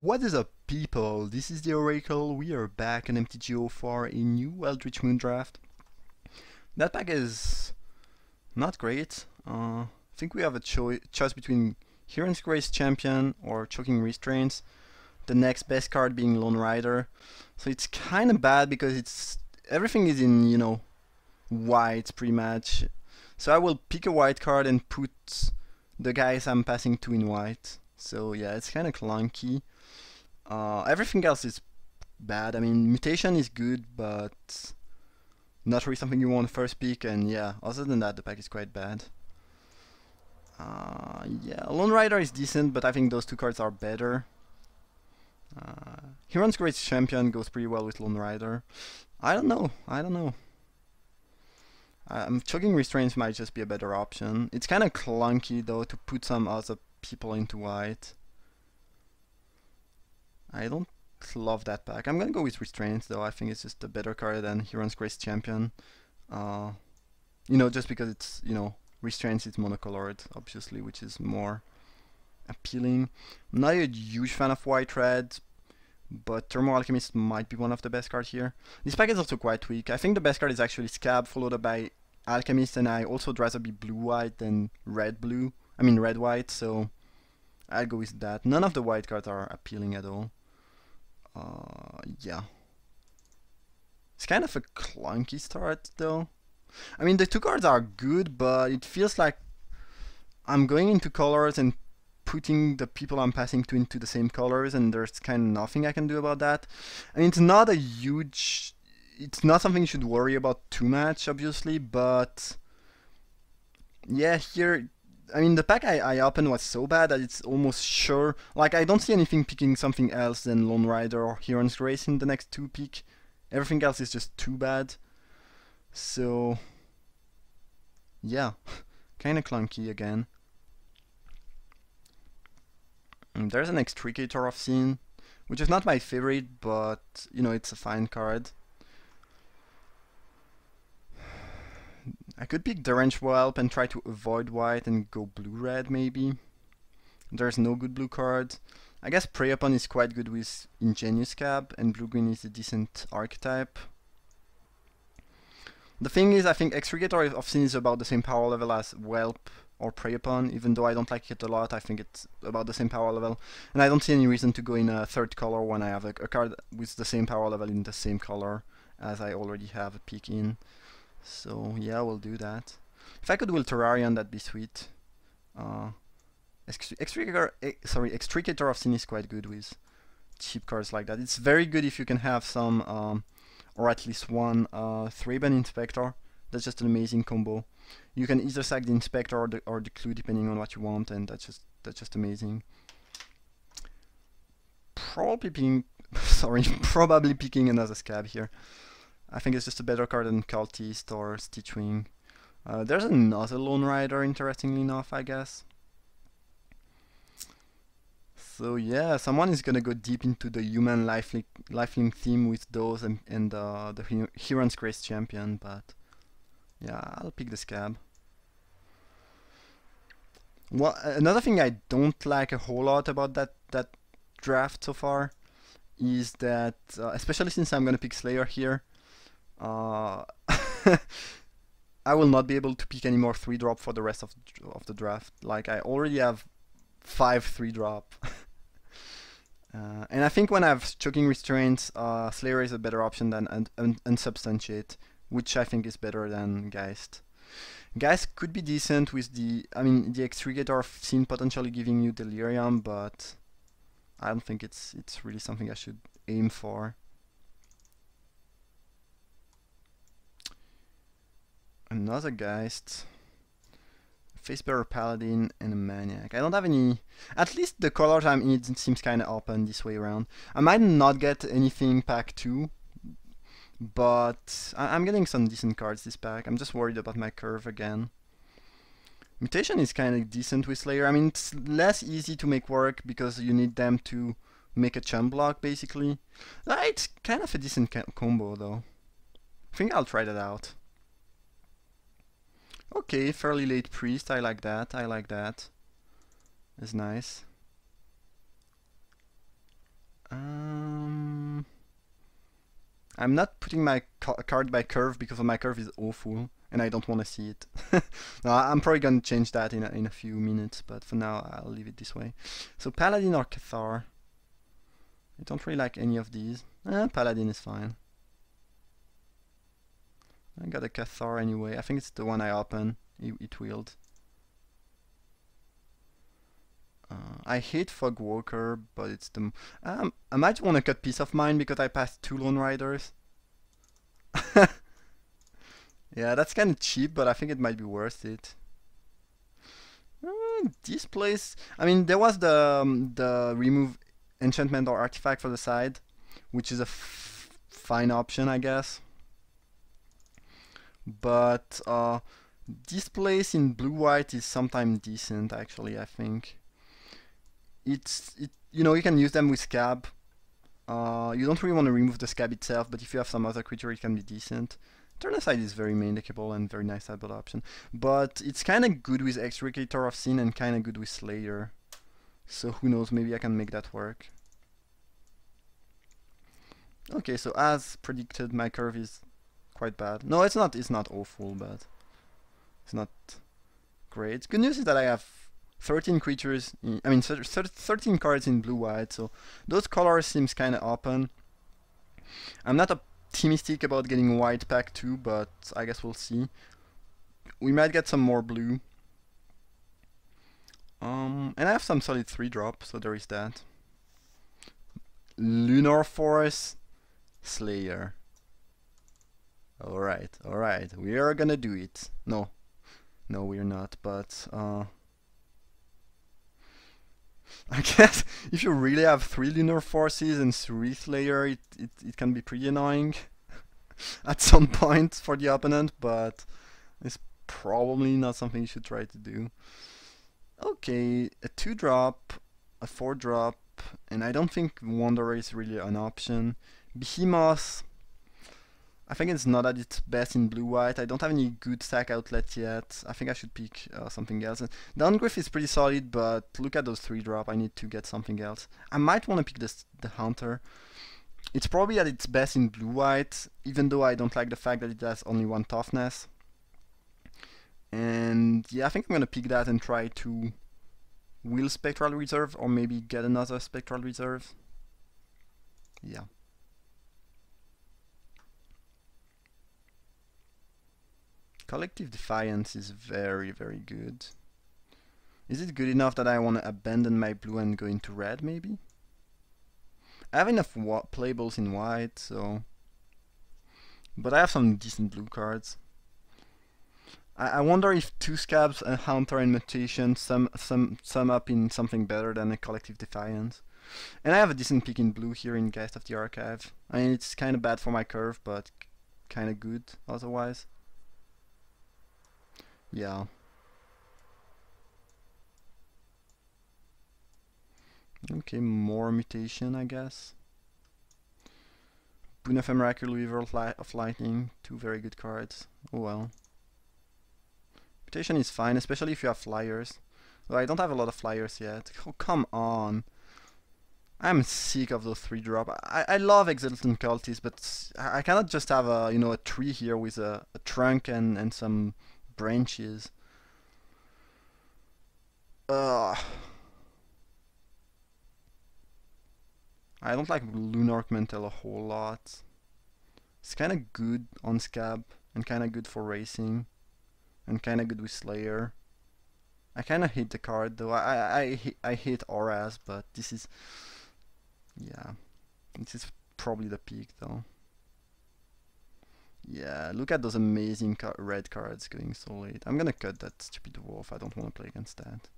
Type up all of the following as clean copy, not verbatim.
What is up, people? This is the Oracle. We are back on MTGO for a new Eldritch Moon draft. That pack is not great. I think we have a choice between Heron's Grace Champion or Choking Restraints. The next best card being Lone Rider. So it's kind of bad because everything is in, white pretty much. So I will pick a white card and put the guys I'm passing to in white. So yeah, it's kind of clunky. Everything else is bad. I mean, Mutation is good, but not really something you want first pick. And yeah, other than that, the pack is quite bad. Yeah, Lone Rider is decent, but I think those two cards are better. Heron's Great Champion goes pretty well with Lone Rider. I don't know. Choking Restraints might just be a better option. It's kind of clunky though to put some other people into white. I don't love that pack. I'm gonna go with Restraints though. I think it's just a better card than Heron's Grace Champion. Just because it's, Restraints is monocolored, obviously, which is more appealing. I'm not a huge fan of White Red, but Thermal Alchemist might be one of the best cards here. This pack is also quite weak. I think the best card is actually Scab, followed up by Alchemist, and I also would rather be blue-white than red-blue. I mean red-white, so I'll go with that. None of the white cards are appealing at all. Yeah. It's kind of a clunky start though. I mean, the two cards are good, but it feels like I'm going into colors and putting the people I'm passing to into the same colors, and there's kind of nothing I can do about that. I mean, it's not something you should worry about too much, obviously, but yeah, here, I mean, the pack I opened was so bad that it's almost sure. Like, I don't see anything picking something else than Lone Rider or Heron's Grace in the next two pick. Everything else is just too bad. So, yeah, kind of clunky again. And there's an Extricator of Sin, which is not my favorite, but, it's a fine card. I could pick Deranged Whelp and try to avoid white and go blue-red maybe. There's no good blue card. I guess Prey Upon is quite good with Ingenious Cab, and blue-green is a decent archetype. The thing is, I think Extricator of Sin is about the same power level as Whelp or Prey Upon, even though I don't like it a lot. I think it's about the same power level, and I don't see any reason to go in a third color when I have a card with the same power level in the same color as I already have a pick in. So yeah, we'll do that. If I could will Terrarion, that'd be sweet. Extricator of Sin is quite good with cheap cards like that. It's very good if you can have some, or at least one, Thraben Inspector. That's just an amazing combo. You can either sack the Inspector or the Clue depending on what you want, and that's just amazing. Probably picking another Scab here. I think it's just a better card than Cultist or Stitchwing. There's another Lone Rider, interestingly enough, I guess. So yeah, someone is gonna go deep into the human lifelink theme with those and the Heron's Grace Champion, but yeah, I'll pick the Scab. Well, another thing I don't like a whole lot about that draft so far is that, especially since I'm gonna pick Slayer here, I will not be able to pick any more 3-drop for the rest of the draft. Like, I already have 5 3-drop. And I think when I have Choking Restraints, Slayer is a better option than Unsubstantiate, which I think is better than Geist. Geist could be decent with the Extricator of Sin potentially giving you Delirium, but I don't think it's really something I should aim for. Another Geist, Facebearer Paladin, and a Maniac. I don't have any. At least the colors I'm in seems kind of open this way around. I might not get anything pack 2, but I'm getting some decent cards this pack. I'm just worried about my curve again. Mutation is kind of decent with Slayer. I mean, it's less easy to make work because you need them to make a chump block basically. It's kind of a decent combo though. I think I'll try that out. Okay, fairly late priest, I like that, It's nice. I'm not putting my card by curve because my curve is awful and I don't want to see it. No, I'm probably gonna change that in a few minutes, but for now I'll leave it this way. So Paladin or Cathar? I don't really like any of these. Paladin is fine. I got a Cathar anyway. I think it's the one I open. It willed. I hate Fogwalker, but it's the... I might want to cut Peace of Mind because I passed 2 Lone Riders. Yeah, that's kind of cheap, but I think it might be worth it. This place... I mean, there was the remove enchantment or artifact for the side, which is a fine option, I guess. But this place in blue-white is sometimes decent, actually, I think. You know, you can use them with scab. You don't really want to remove the scab itself, but if you have some other creature, it can be decent. Turnaside is very maintainable and very nice sideboard option, but it's kind of good with Extricator of Sin and kind of good with Slayer. So who knows, maybe I can make that work. Okay, so as predicted, my curve is quite bad. No, it's not awful, but it's not great. Good news is that I have 13 creatures, 13 cards in blue-white, so those colors seems kind of open. I'm not optimistic about getting white pack too, but I guess we'll see. We might get some more blue. And I have some solid 3-drop, so there is that. Lunar Force, Slayer. Alright, we are gonna do it. No, we're not, but I guess if you really have 3 Lunar Forces and 3 Slayer, it can be pretty annoying at some point for the opponent, but it's probably not something you should try to do. Okay, a 2-drop, a 4-drop, and I don't think Wanderer is really an option. Behemoth, I think it's not at its best in blue-white. I don't have any good sack outlet yet. I think I should pick something else. Downgriff is pretty solid, but look at those 3-drop. I need to get something else. I might want to pick the Hunter. It's probably at its best in blue-white, even though I don't like the fact that it has only 1 toughness. And yeah, I think I'm gonna pick that and try to will Spectral Reserve, or maybe get another Spectral Reserve. Yeah. Collective Defiance is very, very good. Is it good enough that I want to abandon my blue and go into red, maybe? I have enough playables in white, so... But I have some decent blue cards. I wonder if 2 Scabs, a Hunter, and Mutation sum up in something better than a Collective Defiance. And I have a decent pick in blue here in Geist of the Archive. I mean, it's kind of bad for my curve, but kind of good otherwise. Yeah. Okay, more Mutation, I guess. Boon of Miracle, Weaver of Lightning, 2 very good cards. Oh well. Mutation is fine, especially if you have flyers. Though I don't have a lot of flyers yet. Oh, come on. I'm sick of those 3-drop. I love Exultant Cultist, but I cannot just have a, you know, a tree here with a trunk and some branches. I don't like Lunar Mantle a whole lot. It's kind of good on Scab and kind of good for racing and kind of good with Slayer. I kind of hate the card though. I hate auras, but this is, yeah, this is probably the peak though. Yeah, look at those amazing red cards going so late. I'm gonna cut that stupid wolf. I don't want to play against that.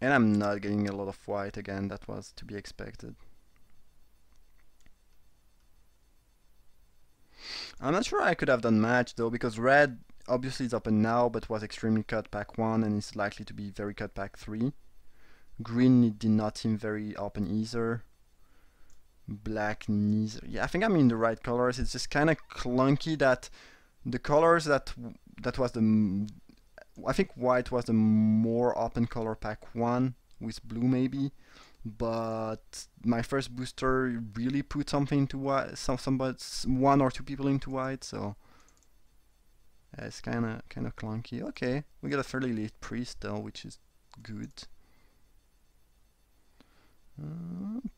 And I'm not getting a lot of white again. That was to be expected. I'm not sure I could have done match though, because red obviously is open now, but was extremely cut pack 1 and is likely to be very cut pack 3. Green, it did not seem very open either. Black, neither. Yeah, I think I'm in the right colors. It's just kind of clunky that the colors that that was the I think white was the more open color pack one with blue maybe, but my first booster really put something into white, one or two people into white, so yeah, it's kind of clunky. Okay, we got a fairly late priest though, which is good.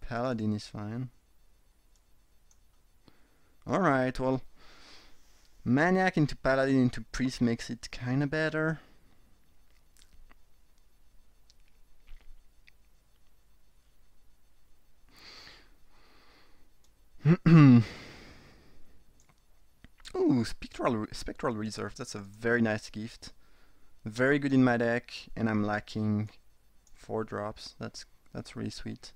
Paladin is fine. Alright, well, Maniac into Paladin into Priest makes it kinda better. Ooh, Spectral Reserve, that's a very nice gift. Very good in my deck, and I'm lacking 4 drops. That's really sweet.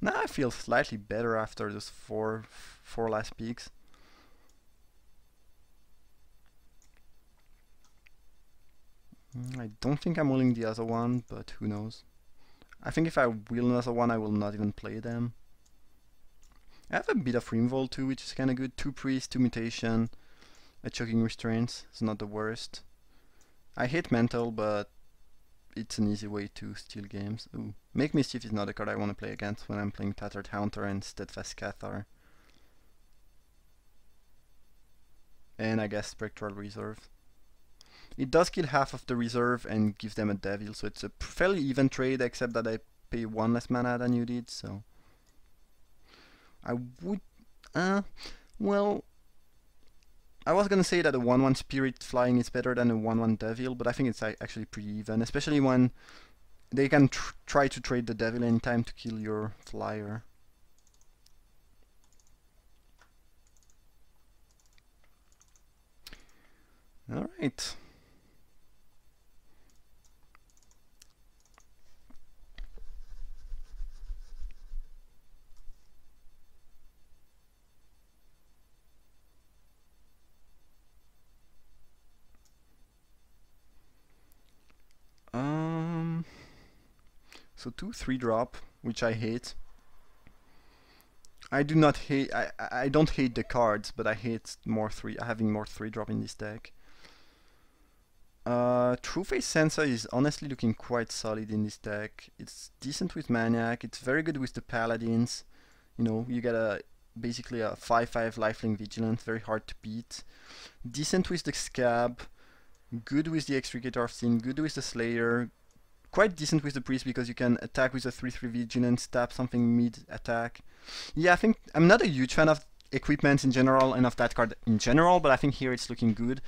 Now I feel slightly better after those four last picks. I don't think I'm willing the other one, but who knows. I think if I will another one, I will not even play them. I have a bit of Rimvolt too, which is kinda good. 2 Priest, 2 Mutation, a Choking Restraints. It's not the worst. I hate Mental, but it's an easy way to steal games. Ooh. Make Mischief is not a card I want to play against when I'm playing Tattered Haunter and Steadfast Cathar. And I guess Spectral Reserve. It does kill half of the reserve and give them a Devil, so it's a fairly even trade, except that I pay 1 less mana than you did, so... I would... well... I was gonna say that a 1-1 Spirit Flying is better than a 1-1 Devil, but I think it's actually pretty even, especially when they can try to trade the Devil anytime to kill your Flyer. Alright. So 2 3-drop, which I hate. I do not hate. I don't hate the cards, but I hate having more 3-drop in this deck. Trueface Sensor is honestly looking quite solid in this deck. It's decent with Maniac. It's very good with the Paladins. You know, you get basically a 5/5 lifelink Vigilant, very hard to beat. Decent with the Scab. Good with the Extricator of Sin. Good with the Slayer. Quite decent with the Priest because you can attack with a 3/3 Vigilant, stab something mid-attack. Yeah, I think I'm not a huge fan of equipment in general and of that card in general, but I think here it's looking good.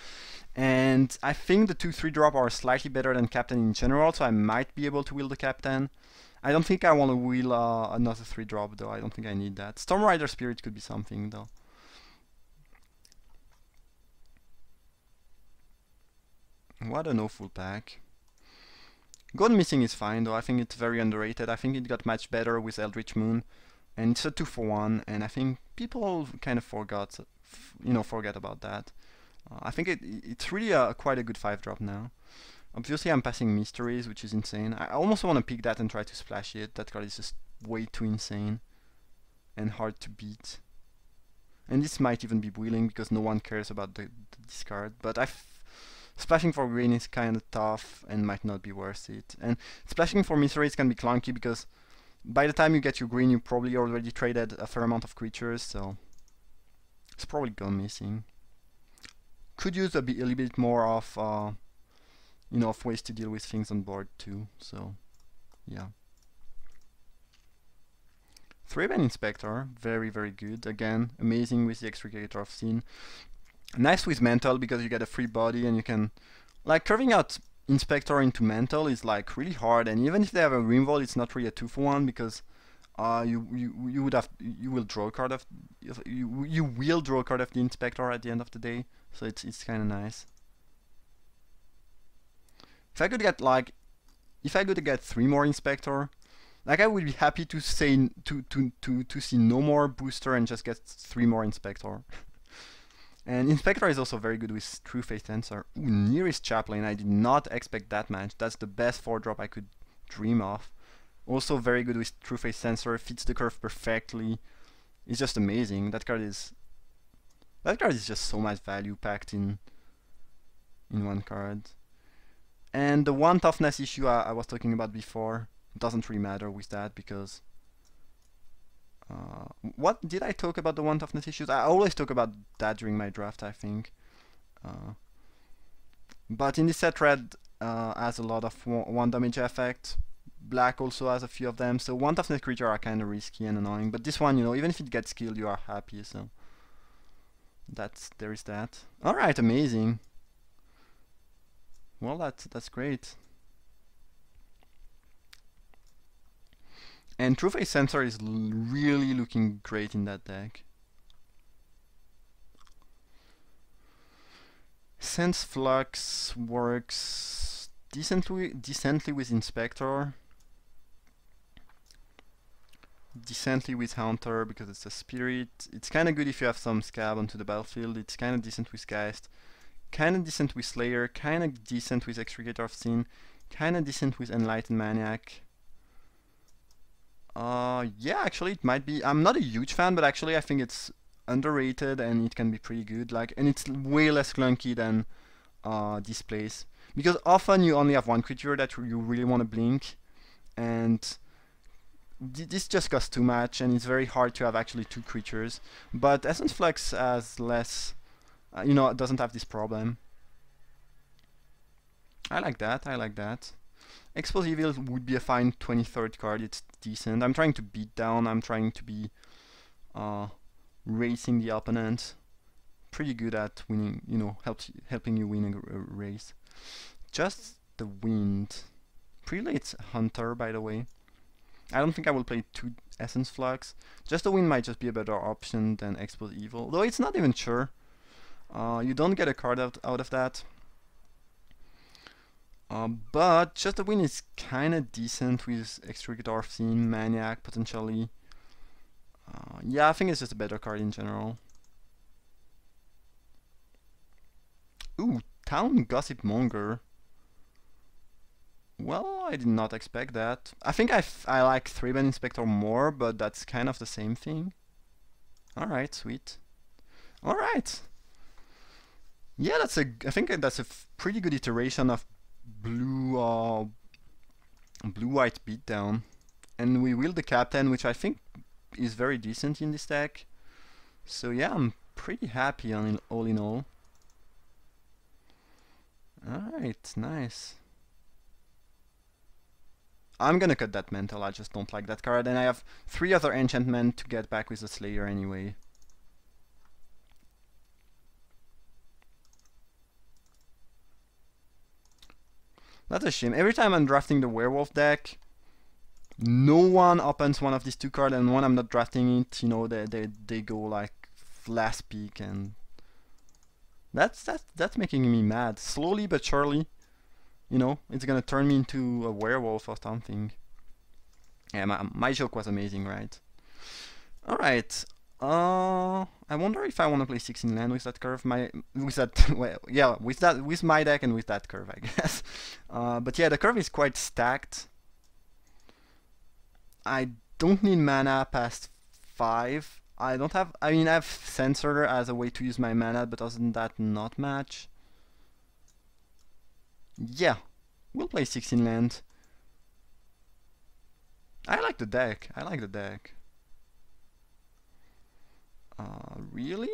And I think the 2 3-drop are slightly better than Captain in general, so I might be able to wheel the Captain. I don't think I want to wheel another 3-drop though, I don't think I need that. Storm Rider Spirit could be something though. What an awful pack. God Missing is fine though, I think it's very underrated. I think it got much better with Eldritch Moon. And it's a 2-for-1, and I think people kind of forget about that. I think it's really quite a good 5-drop now. Obviously I'm passing Mysteries, which is insane. I almost want to pick that and try to splash it. That card is just way too insane and hard to beat. And this might even be wheeling because no one cares about the discard, but splashing for green is kind of tough and might not be worth it. And splashing for Mysteries can be clunky because by the time you get your green, you probably already traded a fair amount of creatures, so it's probably gone missing. Could use a little bit more of, of ways to deal with things on board too. So, yeah. 3-man Inspector, very very good. Again, amazing with the Extricator of Sin. Nice with Mental because you get a free body and you can, like, curving out Inspector into Mental is like really hard, and even if they have a Rimvolt, it's not really a 2-for-1 because you will draw a card of you will draw a card of the Inspector at the end of the day, so it's kind of nice. If I could get 3 more Inspector, like I would be happy to say to see no more booster and just get 3 more Inspector. And Inspector is also very good with Trueface Sensor. Ooh, Nearest Chaplain, I did not expect that much. That's the best 4-drop I could dream of. Also very good with Trueface Sensor, fits the curve perfectly. It's just amazing. That card is That card is just so much value packed in one card. And the one toughness issue I was talking about before doesn't really matter with that because what did I talk about the one toughness issues? I always talk about that during my draft, I think. But in this set, red has a lot of one damage effect. Black also has a few of them, so one toughness creature are kind of risky and annoying. But this one, you know, even if it gets killed, you are happy. So there is that. All right, amazing. Well, that's great. And True Face Sensor is really looking great in that deck. Sense Flux works decently with Inspector. Decently with Haunter because it's a spirit. It's kind of good if you have some scab onto the battlefield. It's kind of decent with Geist. Kind of decent with Slayer. Kind of decent with Extricator of Sin. Kind of decent with Enlightened Maniac. Yeah, actually it might be. I'm not a huge fan, but actually I think it's underrated and it can be pretty good. Like, and it's way less clunky than Displace, because often you only have one creature that you really want to blink, and this just costs too much, and it's very hard to have actually two creatures. But Essence Flux has less, you know, it doesn't have this problem. I like that. I like that. Expose Evil would be a fine 23rd card. It's decent. I'm trying to beat down. I'm trying to be racing the opponent. Pretty good at winning, you know, helping you win a race. Just the Wind. Prelate's Hunter, by the way. I don't think I will play 2 Essence Flux. Just the Wind might just be a better option than Expose Evil, though it's not even sure. You don't get a card out of that. But just the Wind is kind of decent with Extricator of Sin, Maniac, potentially. Yeah, I think it's just a better card in general. Ooh, Town Gossip Monger. Well, I did not expect that. I think I like 3-man Inspector more, but that's kind of the same thing. Alright, sweet. Alright. Yeah, I think that's a pretty good iteration of blue-white beatdown. And we wield the Captain, which I think is very decent in this deck. So yeah, I'm pretty happy all in all. Alright, nice. I'm gonna cut that Mantle, I just don't like that card, and I have 3 other enchantment to get back with the Slayer anyway. That's a shame. Every time I'm drafting the Werewolf deck, no one opens one of these 2 cards, and when I'm not drafting it, you know, they go like last pick, and that's making me mad. Slowly but surely, you know, it's gonna turn me into a werewolf or something. Yeah, my joke was amazing, right? Alright. I wonder if I want to play 16 land with that curve. With my deck and with that curve, I guess. But yeah, the curve is quite stacked. I don't need mana past 5. I have Sensor as a way to use my mana, but doesn't that not match? Yeah, we'll play 16 land. I like the deck. Really?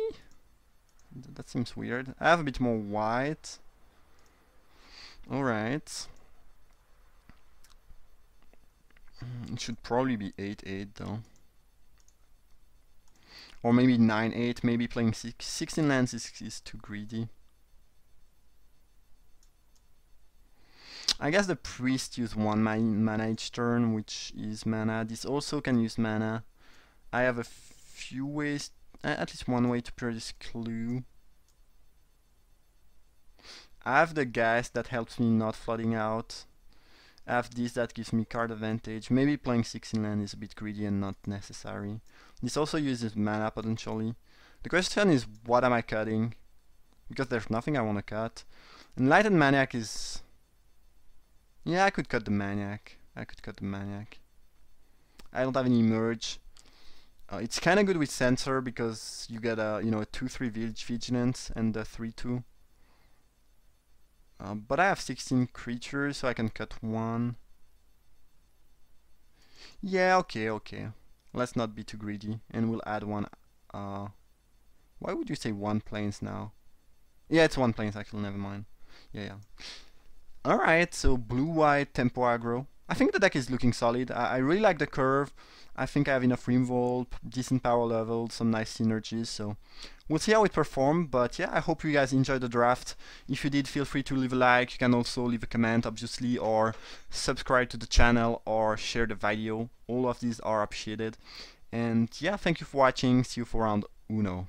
That seems weird. I have a bit more white. Alright. It should probably be 8-8 though. Or maybe 9-8. Maybe playing 16 lands is too greedy. I guess the priest use 1 mana each turn, which is mana. This also can use mana. I have a few ways, at least one way to produce clue. I have the gas that helps me not flooding out. I have this that gives me card advantage. Maybe playing 16 land is a bit greedy and not necessary. This also uses mana potentially. The question is, what am I cutting? Because there's nothing I want to cut. Enlightened Maniac is... yeah, I could cut the Maniac. I don't have any merge. It's kind of good with Sensor because you get a a 2/3 vigilance and a 3/2. But I have 16 creatures, so I can cut one. Yeah, okay. Let's not be too greedy, and we'll add one. Why would you say one planes now? Yeah, it's one planes actually. Never mind. Yeah. Alright, so blue-white tempo aggro. I think the deck is looking solid. I really like the curve. I think I have enough removal, decent power level, some nice synergies, so we'll see how it performs. But yeah, I hope you guys enjoyed the draft. If you did, feel free to leave a like. You can also leave a comment, obviously, or subscribe to the channel or share the video. All of these are appreciated. And yeah, thank you for watching. See you for round uno.